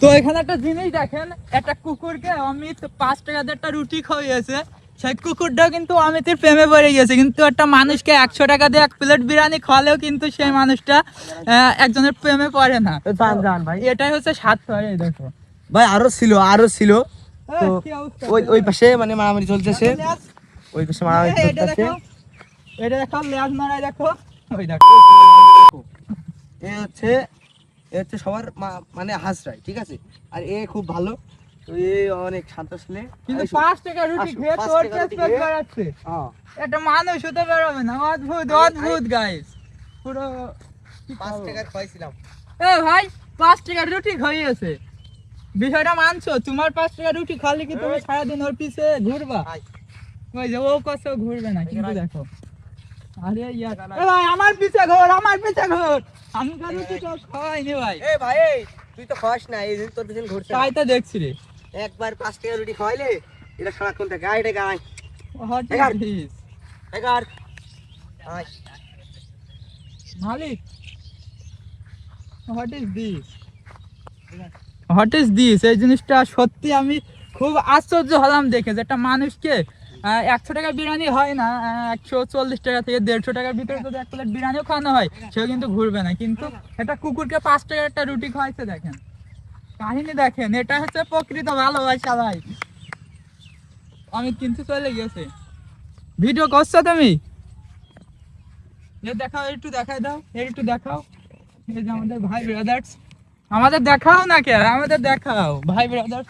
তো এখানে একটা জিনিস দেখেন, একটা কুকুরকে অমিত 5 টাকা দিয়ে একটা রুটি খাইয়েছে। সেই কুকুরটাও কিন্তু অমিতের প্রেমে পড়ে গেছে। কিন্তু একটা মানুষকে 100 টাকা দিয়ে 1 প্লেট বিরিয়ানি খাওয়ালেও কিন্তু সেই মানুষটা একজনের প্রেমে পড়ে না। জান ভাই, এটাই হচ্ছে স্বার্থ। এই দেখো ভাই আরো ছিল তো কি অবস্থা? ওই পাশে মানে মারামারি চলতেছে, ওই পাশে মারামারি এটা চলতেছে। দেখো, এটা দেখো, লেজ মারাই দেখো, ওই দেখো। এ হচ্ছে সবার মানে হাসরাই, ঠিক আছে। আর এ খুব ভালো, তো এ অনেক শান্ত ছেলে। কিন্তু আসো, 5 টাকা রুটি আসো, খেয়ে 5 তোর টাকা রুটি পেট খেয়ে। বাড়াচ্ছে। হ্যাঁ, এটা মানুষ হতে বেরোবে না। অদ্ভুত গাইস, পুরো 5 টাকার খাইছিলাম। এ ভাই, 5 টাকার রুটি খাইয়েছে, বিষয়টা মানছো? তোমার 5 টাকা রুটি খালি কি তুমি সারাদিন ওর পিছে ঘুরবা? ওই যে ও কত ঘুরবে না, কিন্তু দেখো। আরে ইয়ার, এ ভাই আমার পিছে ঘোর, আমার পিছে ঘোর। আমি তো রুটি তো খাইনি ভাই। এ ভাই, এই তুই তো খাস না, এই দিন তোর পিছন ঘুরছে। তাই তো দেখছি রে। একবার 5 টাকা রুটি খাওয়াইলে এটা সারাক্ষণ থাকে। আয় টাকা, আয় হোয়াট এগার। ইজ দিস এগার, আয়। মালিক? What is this? What is this? এই জিনিসটা সত্যি আমি খুব আশ্চর্য হলাম দেখে, যে একটা মানুষকে 100 টাকা বিরিয়ানি হয় না, 140 টাকা থেকে 150 টাকার ভিতরে যদি 1 প্লেট বিরিয়ানিও খাওয়ানো হয়, সেও কিন্তু ঘুরবে না। কিন্তু একটা কুকুরকে 5 টাকার একটা রুটি খাওয়াইছে, দেখেন কাহিনী দেখেন। এটা হচ্ছে প্রকৃত ভালোবাসা ভাই। আমি কিন্তু চলে গেছে। ভিডিও করছো তুমি? দেখাও, একটু দেখাই দাও, একটু দেখাও। এই যে আমাদের ভাই ব্রাদার্স, আমাদের দেখাও না কে, আমাদের দেখাও ভাই ব্রাদার্স।